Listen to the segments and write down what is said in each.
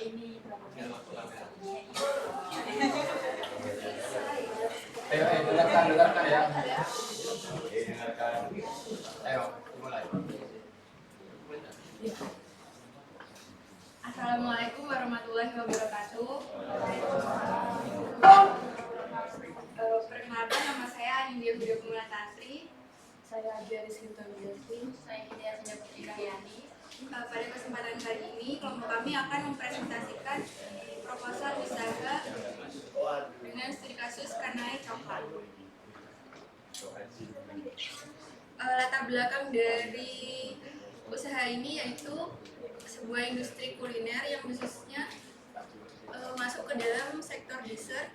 Ayo, dengarkan ya. Dengarkan. Ayo, mulai. Assalamualaikum warahmatullahi wabarakatuh. Perkenalkan, nama saya Anindya Budha Pumulasari. Saya Ajaris Hinton-Biasi. Saya Hidayah Putri Cahyani. Pada kesempatan kali ini, kelompok kami akan mempresentasikan proposal usaha dengan studi kasus Kanai Coklat. Latar belakang dari usaha ini yaitu sebuah industri kuliner yang khususnya masuk ke dalam sektor dessert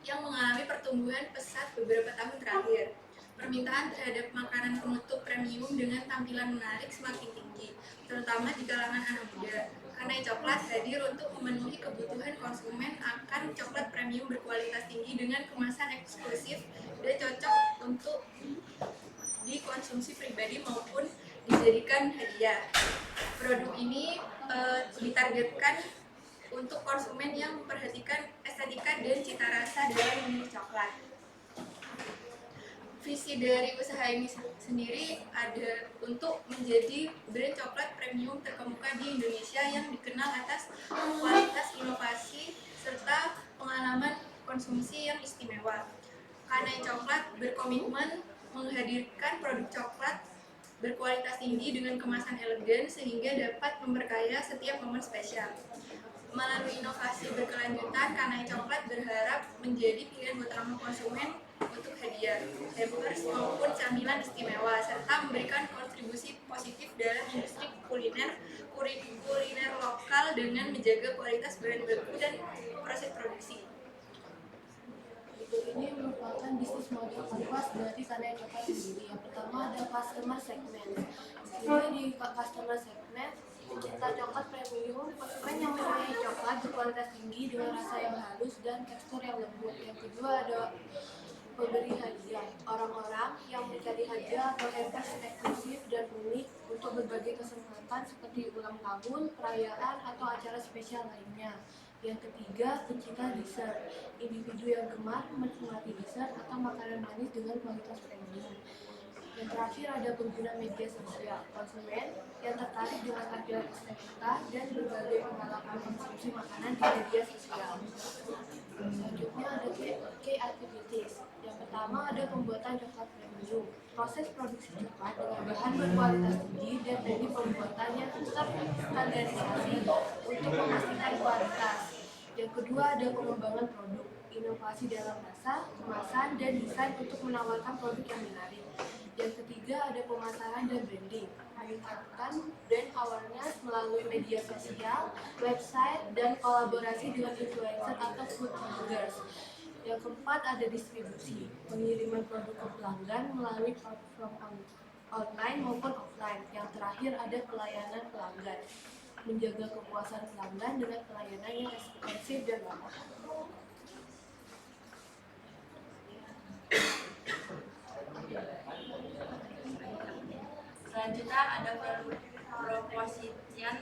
yang mengalami pertumbuhan pesat beberapa tahun terakhir. Permintaan terhadap makanan penutup premium dengan tampilan menarik semakin tinggi, terutama di kalangan anak muda. Kanai Coklat hadir untuk memenuhi kebutuhan konsumen akan coklat premium berkualitas tinggi dengan kemasan eksklusif dan cocok untuk dikonsumsi pribadi maupun dijadikan hadiah. Produk ini ditargetkan untuk konsumen yang memperhatikan estetika dan cita rasa dalam memilih coklat. Visi dari usaha ini sendiri ada untuk menjadi brand coklat premium terkemuka di Indonesia yang dikenal atas kualitas inovasi serta pengalaman konsumsi yang istimewa. Kanai Coklat berkomitmen menghadirkan produk coklat berkualitas tinggi dengan kemasan elegan sehingga dapat memperkaya setiap momen spesial. Melalui inovasi berkelanjutan, Kanai Coklat berharap menjadi pilihan utama konsumen untuk hadiah, hampers maupun camilan istimewa, serta memberikan kontribusi positif dalam industri kuliner lokal dengan menjaga kualitas bahan baku dan proses produksi. Ini merupakan bisnis model kanvas dari Kanai Coklat sendiri. Yang pertama ada customer segment. Di customer segment, pecinta coklat premium, konsumen yang menyukai coklat berkualitas tinggi dengan rasa yang halus dan tekstur yang lembut. Yang kedua ada pemberi hadiah, orang-orang yang mencari hadiah atau hampers eksklusif dan unik untuk berbagai kesempatan seperti ulang tahun, perayaan, atau acara spesial lainnya. Yang ketiga, pencinta dessert, individu yang gemar menikmati dessert atau makanan manis dengan kualitas premium. Yang terakhir ada pengguna media sosial, konsumen yang tertarik dengan tampilan estetika dan berbagai pengalaman konsumsi makanan di media sosial. Selanjutnya ada key activities. Yang pertama ada pembuatan coklat premium. Proses produksi coklat dengan bahan berkualitas tinggi dan teknik pembuatannya terstandarisasi untuk memastikan kualitas. Yang kedua ada pengembangan produk, inovasi dalam rasa, kemasan, dan desain untuk menawarkan produk yang menarik. Yang ketiga ada pemasaran dan branding, meningkatkan brand awareness melalui media sosial, website, dan kolaborasi dengan influencer atau food bloggers. Yang keempat ada distribusi, pengiriman produk ke pelanggan melalui platform online maupun offline. Yang terakhir ada pelayanan pelanggan, menjaga kepuasan pelanggan dengan pelayanan yang eksklusif dan ramah. Selanjutnya ada proposition.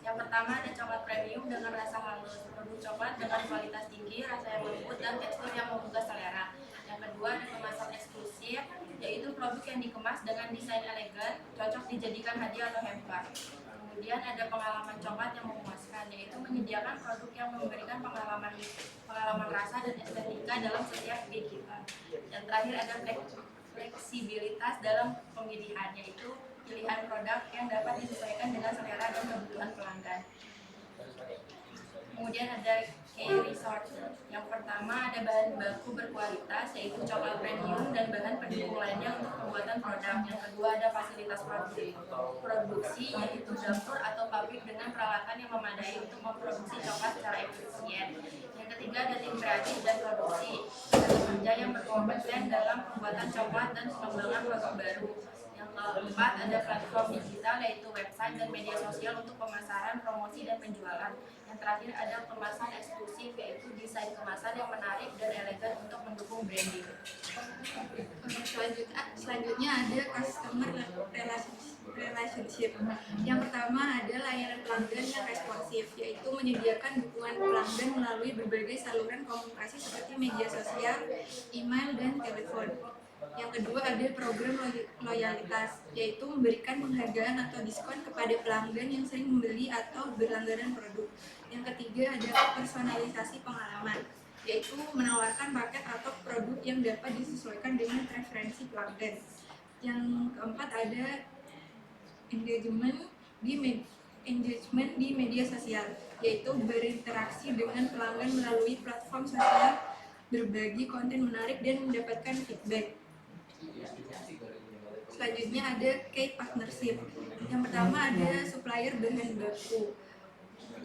Yang pertama ada coklat premium dengan rasa halus, produk coklat dengan kualitas tinggi, rasa yang lembut dan tekstur yang menggugah selera. Yang kedua ada kemasan eksklusif, yaitu produk yang dikemas dengan desain elegan, cocok dijadikan hadiah atau hamper. Kemudian ada pengalaman coklat yang memuaskan, yaitu menyediakan produk yang memberikan pengalaman rasa dan estetika dalam setiap gigitan. Dan terakhir ada fleksibilitas dalam pemilihan, yaitu pilihan produk yang dapat disesuaikan dengan selera dan kebutuhan pelanggan. Kemudian ada key resource. Yang pertama ada bahan baku berkualitas, yaitu coklat premium dan bahan pendukung lainnya untuk pembuatan produk. Yang kedua ada fasilitas produksi, yaitu dapur atau pabrik dengan peralatan yang memadai untuk memproduksi coklat secara efisien. Yang ketiga ada tim kreatif dan produksi, kerja yang berkompeten dalam pembuatan coklat dan pengembangan produk baru. Yang keempat ada platform digital, yaitu website dan media sosial untuk pemasaran, promosi, dan penjualan. Yang terakhir ada kemasan eksklusif, yaitu desain kemasan yang menarik dan elegan untuk mendukung branding. Selanjutnya ada customer relationship. Yang pertama ada layanan pelanggan yang responsif. eksplosif, yaitu menyediakan dukungan pelanggan melalui berbagai saluran komunikasi seperti media sosial, email, dan telepon. Yang kedua ada program loyalitas, yaitu memberikan penghargaan atau diskon kepada pelanggan yang sering membeli atau berlangganan produk. Yang ketiga ada personalisasi pengalaman, yaitu menawarkan paket atau produk yang dapat disesuaikan dengan preferensi pelanggan. Yang keempat ada engagement di media sosial, yaitu berinteraksi dengan pelanggan melalui platform sosial, berbagi konten menarik dan mendapatkan feedback. Selanjutnya ada key partnership. Yang pertama ada supplier bahan baku,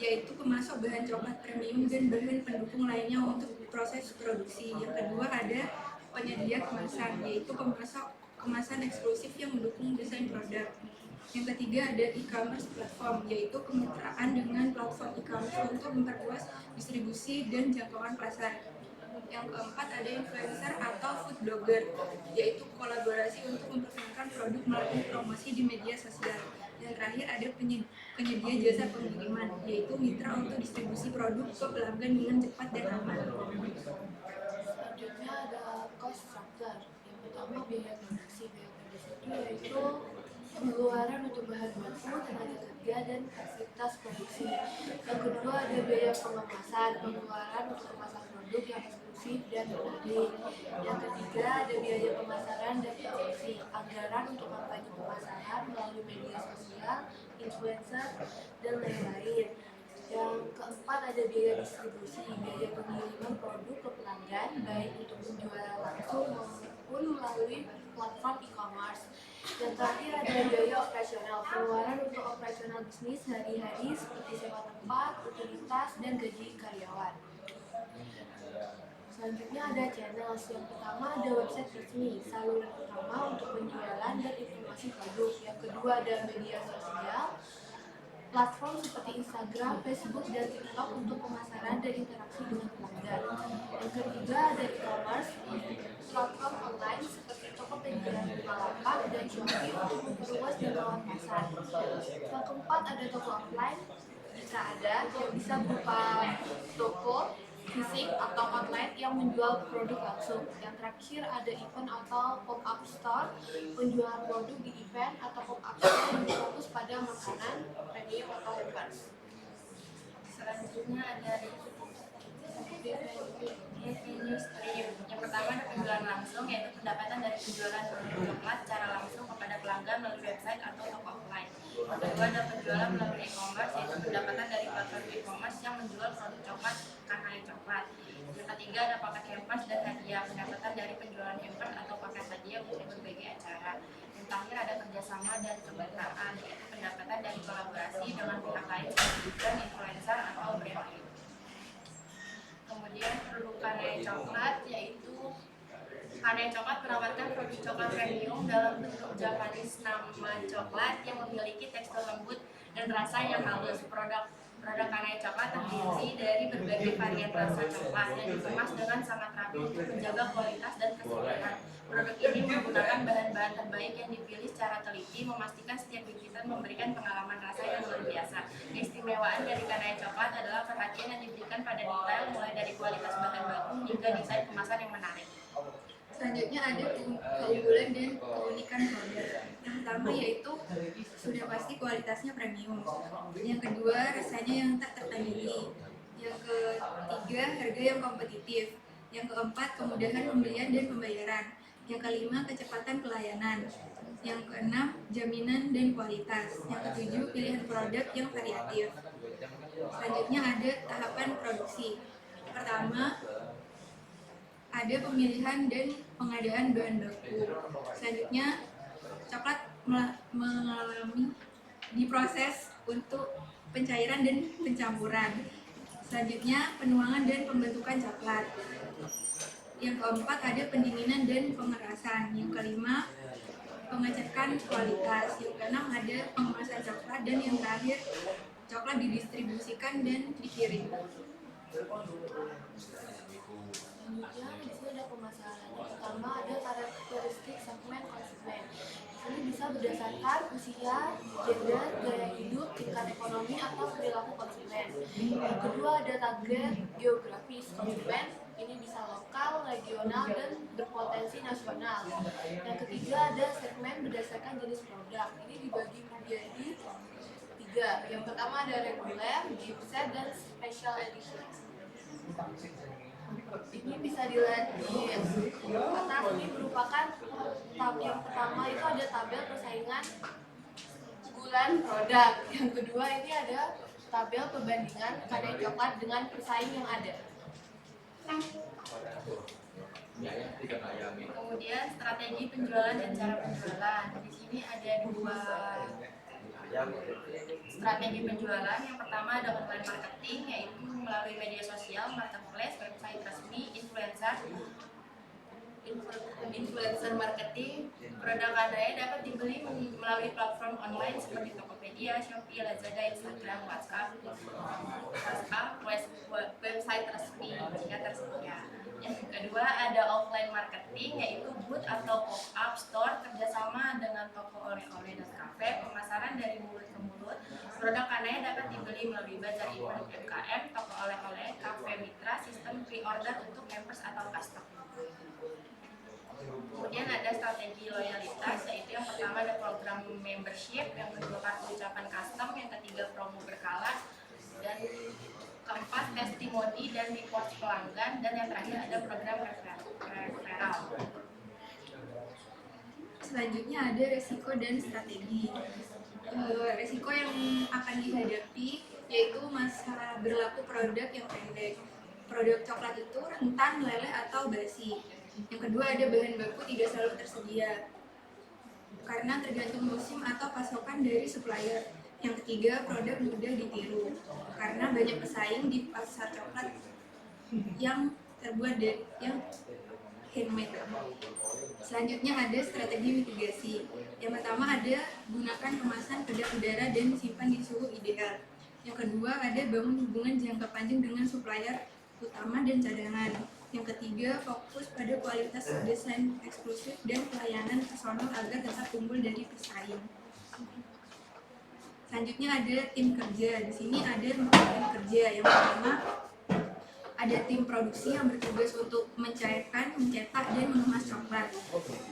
yaitu pemasok bahan coklat premium dan bahan pendukung lainnya untuk proses produksi. Yang kedua ada penyedia kemasan, yaitu pemasok kemasan eksklusif yang mendukung desain produk. Yang ketiga ada e-commerce platform, yaitu kemitraan dengan platform e-commerce untuk memperluas distribusi dan jangkauan pasar. Yang keempat ada influencer atau food blogger, yaitu kolaborasi untuk memperkenalkan produk melalui promosi di media sosial. Yang terakhir ada penyedia jasa pengiriman, yaitu mitra untuk distribusi produk ke pelanggan dengan cepat dan aman. Selanjutnya ada cost structure. Yang pertama biaya produksi. Biaya produksi itu yaitu pengeluaran untuk bahan baku, tenaga kerja, dan fasilitas produksi. Yang kedua ada biaya pengemasan, pengeluaran untuk kemasan produk yang eksklusif dan menarik. Yang ketiga ada biaya pemasaran dan promosi, anggaran untuk kampanye pemasaran melalui media sosial, influencer, dan lain-lain. Yang keempat ada biaya distribusi, biaya pengiriman produk ke pelanggan, baik untuk penjualan langsung maupun melalui platform e-commerce. Yang terakhir ada biaya operasional, pengeluaran untuk operasional bisnis sehari-hari seperti sewa tempat, utilitas, dan gaji karyawan. Selanjutnya ada channels. Yang pertama ada website resmi, saluran utama untuk penjualan dan informasi produk. Yang kedua ada media sosial, platform seperti Instagram, Facebook, dan TikTok untuk pemasaran dan interaksi dengan pelanggan. Yang ketiga ada e-commerce, platform online seperti Tokopedia, Bukalapak, dan Shopee untuk memperluas jangkauan pasar. Yang keempat ada toko offline, jika ada, yang bisa berupa toko fisik atau online yang menjual produk langsung. Yang terakhir ada event atau pop-up store, penjualan produk di event atau pop-up store yang fokus pada makanan, premium atau hampers. Selanjutnya ada revenue stream. Yang pertama ada penjualan langsung, yaitu pendapatan dari penjualan produk coklat secara langsung kepada pelanggan melalui website atau toko offline. Yang kedua ada penjualan melalui e-commerce, yaitu pendapatan dari platform e-commerce yang menjual produk coklat karena coklat. Yang ketiga ada paket hampers dan hadiah, pendapatan dari penjualan hampers atau paket hadiah untuk berbagai acara. Yang terakhir ada kerjasama dan kemitraan, yaitu pendapatan dari kolaborasi dengan pihak lain seperti brand, influencer, atau brand lain. Kemudian produk Kanai Coklat, yaitu Kanai Coklat menawarkan produk coklat premium dalam bentuk Japanese nama coklat yang memiliki tekstur lembut dan rasa yang halus. Produk Kanai Coklat terdiri dari berbagai varian rasa coklat yang dikemas dengan sangat rapi untuk menjaga kualitas dan kesegaran. Produk ini menggunakan bahan-bahan terbaik yang dipilih secara teliti, memastikan setiap gigitan memberikan pengalaman rasa yang luar biasa. Keistimewaan dari Kanai Coklat adalah perhatian yang diberikan pada detail, mulai dari kualitas bahan baku hingga desain kemasan yang menarik. Selanjutnya ada keunggulan dan keunikan produk. Yang pertama yaitu sudah pasti kualitasnya premium. Yang kedua rasanya yang tak tertandingi. Yang ketiga harga yang kompetitif. Yang keempat kemudahan pembelian dan pembayaran. Yang kelima kecepatan pelayanan. Yang keenam jaminan dan kualitas. Yang ketujuh pilihan produk yang variatif. Selanjutnya ada tahapan produksi. Pertama ada pemilihan dan pengadaan bahan baku. Selanjutnya coklat mengalami diproses untuk pencairan dan pencampuran. Selanjutnya penuangan dan pembentukan coklat. Yang keempat ada pendinginan dan pengerasan. Yang kelima pengecekan kualitas. Yang keenam ada pengemasan coklat, dan yang terakhir coklat didistribusikan dan dikirim. Selanjutnya di sini ada pemasaran. Yang pertama ada karakteristik segmen konsumen. Ini bisa berdasarkan usia, gender, gaya hidup, tingkat ekonomi, ekonomi atau perilaku konsumen. Yang kedua ada target geografis konsumen, ini bisa lokal, regional, dan berpotensi nasional. Yang ketiga ada segmen berdasarkan jenis produk, ini dibagi menjadi 3. Yang pertama ada reguler, gift set, dan special edition. Ini bisa dilihat di atas, ini merupakan tab yang pertama itu ada tabel persaingan bulan produk. Yang kedua ini ada tabel perbandingan karya coklat dengan pesaing yang ada. Kemudian strategi penjualan dan cara penjualan. Di sini ada 2 strategi penjualan. Yang pertama ada online marketing, yaitu melalui media sosial, marketplace, website resmi, influencer marketing. Produk Anda dapat dibeli melalui platform online seperti Tokopedia, Shopee, Lazada, Instagram, WhatsApp, website resmi jika tersedia. Yang kedua ada offline marketing, yaitu booth atau pop-up store kerjasama dengan toko oleh-oleh dan kafe, pemasaran dari mulut ke mulut. Produk Anda dapat dibeli melalui bazar event UMKM, toko oleh-oleh, kafe mitra, sistem pre-order untuk campers atau custom. Kemudian ada strategi loyalitas, yaitu yang pertama ada program membership, yang kedua kartu ucapan custom, yang ketiga promo berkala, dan keempat testimoni dan report pelanggan, dan yang terakhir ada program referral. Selanjutnya ada resiko dan strategi. Resiko yang akan dihadapi yaitu masa berlaku produk yang pendek. Produk coklat itu rentan meleleh atau basi. Yang kedua ada bahan baku tidak selalu tersedia karena tergantung musim atau pasokan dari supplier. Yang ketiga produk mudah ditiru karena banyak pesaing di pasar coklat yang terbuat dari yang handmade. Selanjutnya ada strategi mitigasi. Yang pertama ada gunakan kemasan kedap udara dan simpan di suhu ideal. Yang kedua ada bangun hubungan jangka panjang dengan supplier utama dan cadangan. Yang ketiga fokus pada kualitas desain eksklusif dan pelayanan personal agar tetap unggul dari pesaing. Selanjutnya ada tim kerja. Di sini ada 4 tim kerja. Yang pertama ada tim produksi yang bertugas untuk mencairkan, mencetak, dan mengemas coklat.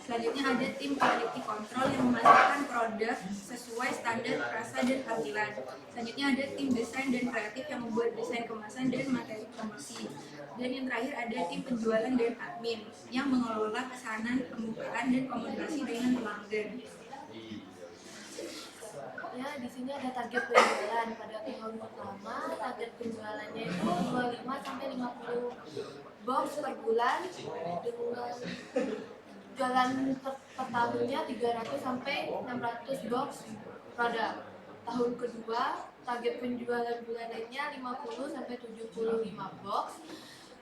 Selanjutnya ada tim quality control yang memastikan produk sesuai standar rasa dan tampilan. Selanjutnya ada tim desain dan kreatif yang membuat desain kemasan dan materi promosi. Dan yang terakhir ada tim penjualan dan admin yang mengelola pesanan, pembukaan, dan komunikasi dengan pelanggan. Ya, di sini ada target penjualan. Pada tahun pertama, target penjualannya itu 25 sampai 50 box per bulan dengan jualan per tahunnya 300 sampai 600 box produk. Tahun kedua, target penjualan bulanannya 50 sampai 75 box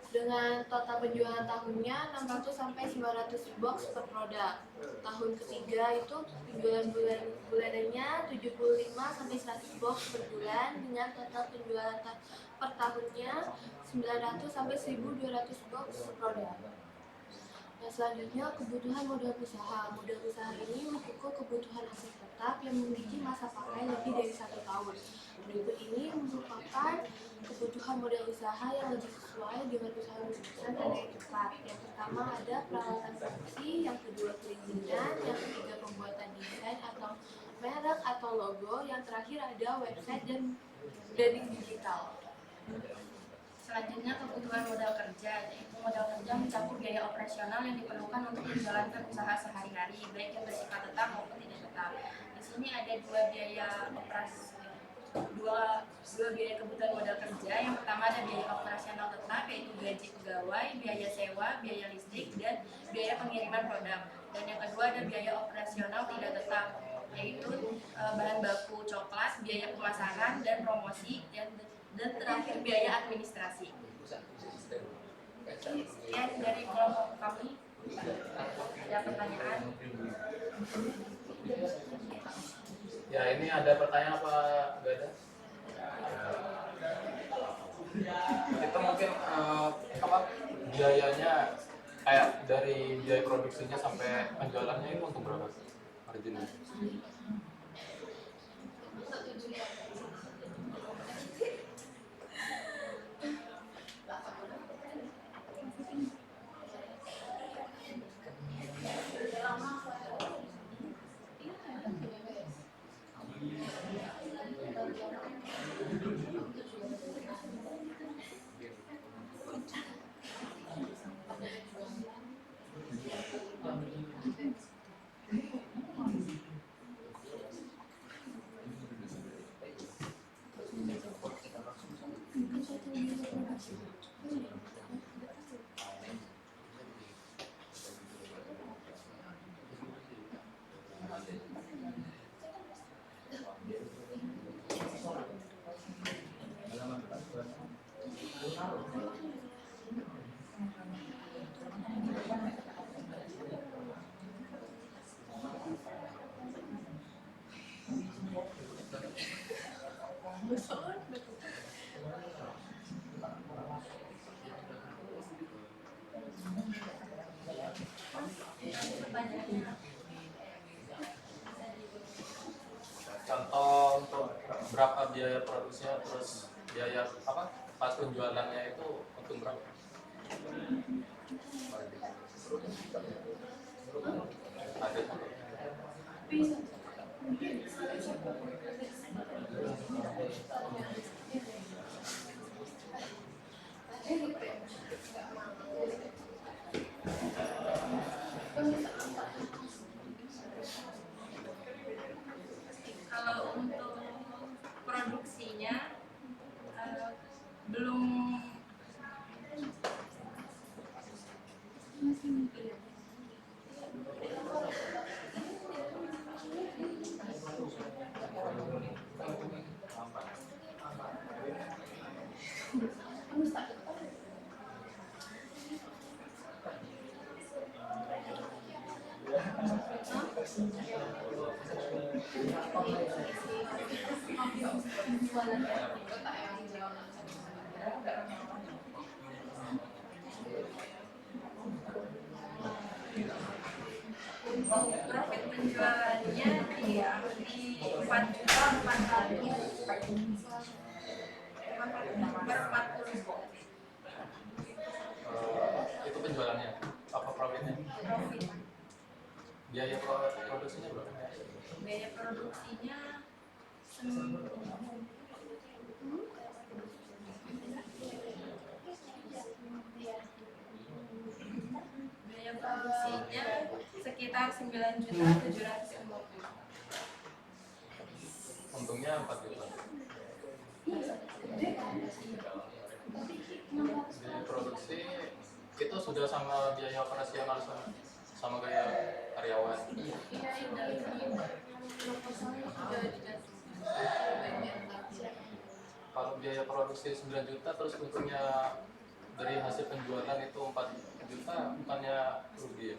dengan total penjualan tahunnya 600 sampai 900 box per produk. Tahun ketiga itu penjualan bulanannya 75 sampai 100 box per bulan dengan total penjualan per tahunnya 900 sampai 1200 box per produk. Nah, selanjutnya kebutuhan modal usaha. Modal usaha ini mengukur kebutuhan aset tetap yang memiliki masa pakai lebih dari 1 tahun. Berikut ini merupakan kebutuhan modal usaha yang lebih sesuai dengan usaha lulusan dan yang cepat. Yang pertama ada peralatan produksi, yang kedua perizinan, yang ketiga pembuatan desain atau merek atau logo, yang terakhir ada website dan branding digital. Selanjutnya kebutuhan modal kerja, yaitu modal kerja mencakup biaya operasional yang diperlukan untuk menjalankan usaha sehari-hari, baik yang bersifat tetap maupun tidak tetap. Di sini ada dua biaya kebutuhan modal kerja. Yang pertama ada biaya operasional tetap, yaitu gaji pegawai, biaya sewa, biaya listrik, dan biaya pengiriman produk. Dan yang kedua ada biaya operasional tidak tetap, yaitu bahan baku coklat, biaya pemasaran dan promosi, dan terakhir biaya administrasi. Sekian dari kelompok kami. Ada pertanyaan? Ya, ini ada pertanyaan apa enggak ada? Kita mungkin biayanya kayak dari biaya produksinya sampai penjualannya itu untuk berapa sih marginnya? Contoh untuk berapa biaya produksinya, terus biaya apa pas penjualannya itu untung berapa? Ada Kalau untuk produksinya belum profit penjualannya di 4.440 itu penjualannya, apa profitnya? profit. Biaya produksinya berapa? Biaya produksinya biaya produksinya sekitar 9.750.000. Untungnya 4 juta. Biaya produksi itu sudah sama biaya operasional sama gaya karyawan. Kalau biaya produksi 9 juta terus untungnya dari hasil penjualan itu 4 juta, bukannya rugi ya?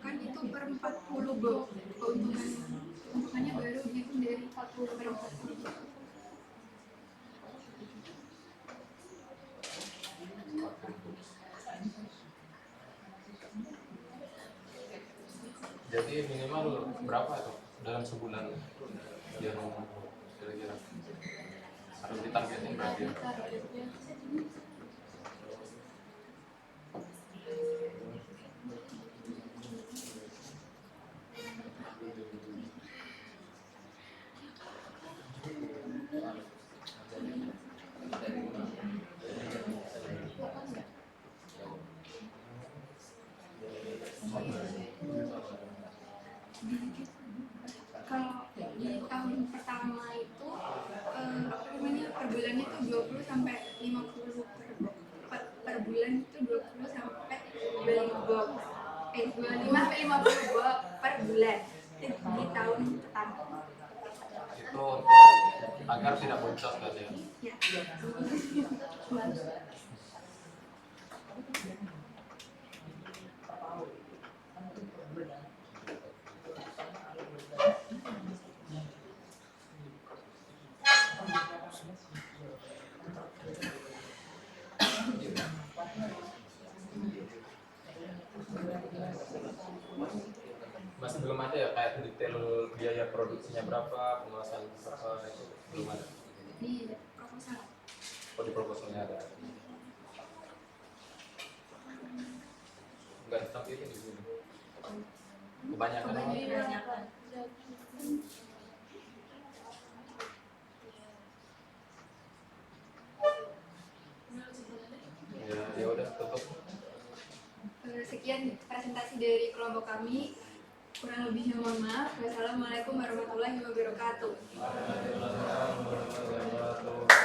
Kan itu per 40 Bro, keuntungannya baru dihitung dari 40 per 40. Jadi minimal berapa tuh dalam sebulan yang kira-kira harus ditargetin berarti ya? Kalau di tahun pertama itu apa namanya, per bulan itu 20 sampai 50 per bulan itu 20 sampai 25 sampai 50 box per bulan itu di tahun pertama. Itu untuk agar tidak boncos berarti ya? Ya. Masih belum ada ya kayak detail biaya produksinya berapa, pengelasan berapa, itu belum ada. Di proposal. Oh, di proposalnya ada. Enggak ditampilin di sini. Kebanyakan orang. Kebanyakan. Ya udah tutup. Sekian presentasi dari kelompok kami. Kurang lebihnya mohon maaf. Wassalamualaikum warahmatullahi wabarakatuh. Waalaikumsalam warahmatullahi wabarakatuh.